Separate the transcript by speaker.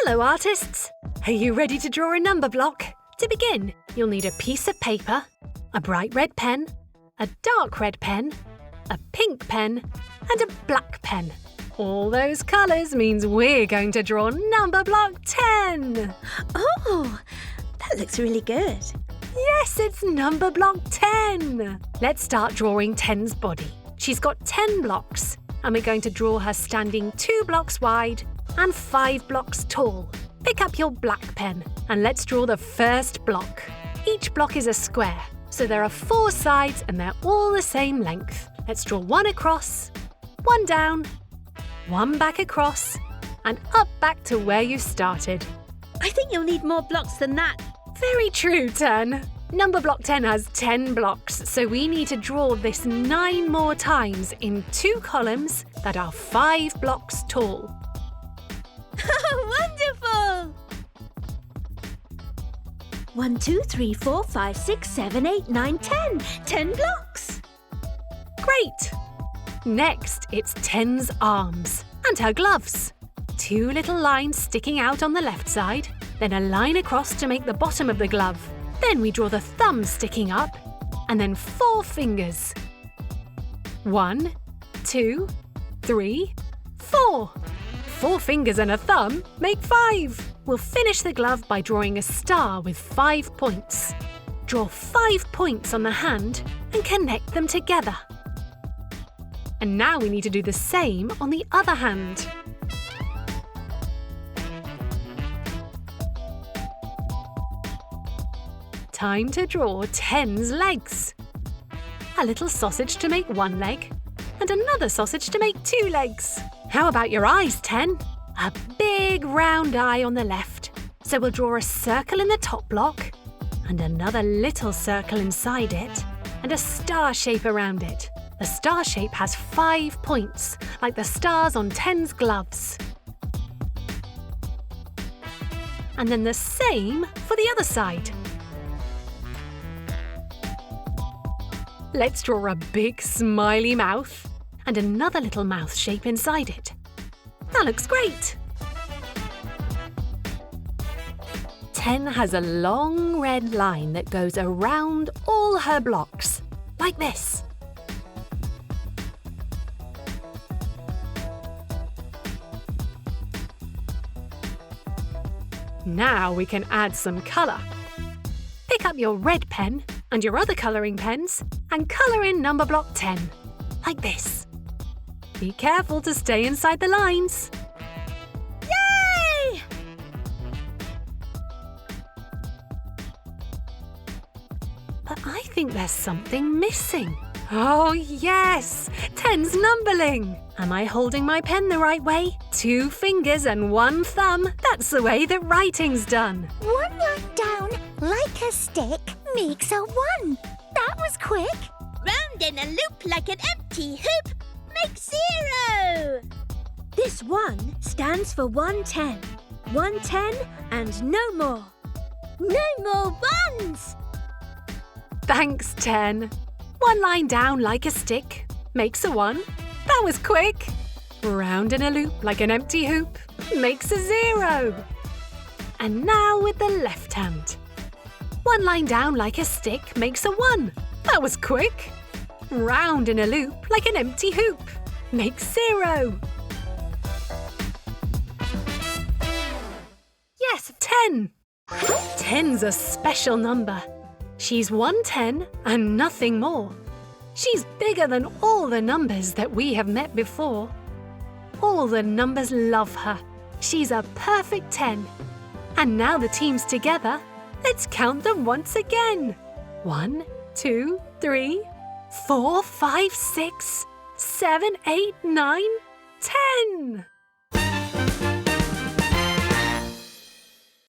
Speaker 1: Hello, artists! Are you ready to draw a number block? To begin, you'll need a piece of paper, a bright red pen, a dark red pen, a pink pen, and a black pen. All those colours means we're going to draw Numberblock 10!
Speaker 2: Oh, that looks really good.
Speaker 1: Yes, it's Numberblock 10! Let's start drawing 10's body. She's got 10 blocks, and we're going to draw her standing 2 blocks wide and 5 blocks tall. Pick up your black pen and let's draw the first block. Each block is a square, so there are 4 sides and they're all the same length. Let's draw 1 across, 1 down, 1 back across, and up back to where you started.
Speaker 2: I think you'll need more blocks than that.
Speaker 1: Very true, 10. Numberblock 10 has 10 blocks, so we need to draw this 9 more times in 2 columns that are 5 blocks tall.
Speaker 2: Wonderful! 1, 2, 3, 4, 5, 6, 7, 8, 9, 10. 10 blocks!
Speaker 1: Great! Next, it's 10's arms and her gloves. 2 little lines sticking out on the left side, then a line across to make the bottom of the glove. Then we draw the thumb sticking up, and then 4 fingers. 1, 2, 3, 4. 4 fingers and a thumb make 5. We'll finish the glove by drawing a star with 5 points. Draw 5 points on the hand and connect them together. And now we need to do the same on the other hand. Time to draw 10's legs. A little sausage to make 1 leg, and another sausage to make 2 legs. How about your eyes, 10? A big round eye on the left. So we'll draw a circle in the top block, and another little circle inside it, and a star shape around it. The star shape has 5 points, like the stars on 10's gloves. And then the same for the other side. Let's draw a big smiley mouth and another little mouth shape inside it. That looks great! 10 has a long red line that goes around all her blocks, like this. Now we can add some colour. Pick up your red pen and your other colouring pens and colour in Numberblock 10, like this. Be careful to stay inside the lines.
Speaker 2: Yay!
Speaker 1: But I think there's something missing. Oh yes, 10's Numberling. Am I holding my pen the right way? 2 fingers and 1 thumb. That's the way that writing's done.
Speaker 3: 1 line down, like a stick, makes a 1. That was quick.
Speaker 4: Round in a loop like an empty hoop makes 0.
Speaker 2: This 1 stands for 110. 110 and no more.
Speaker 4: No more 1s.
Speaker 1: Thanks, 10. 1 line down like a stick makes a 1. That was quick. Round in a loop like an empty hoop makes a 0. And now with the left hand. 1 line down like a stick makes a 1. That was quick. Round in a loop like an empty hoop makes 0. Yes, 10. 10's a special number. She's 110 and nothing more. She's bigger than all the numbers that we have met before. All the numbers love her. She's a perfect 10. And now the team's together. Let's count them once again. 1, 2, 3, 4, 5, 6, 7, 8, 9, 10.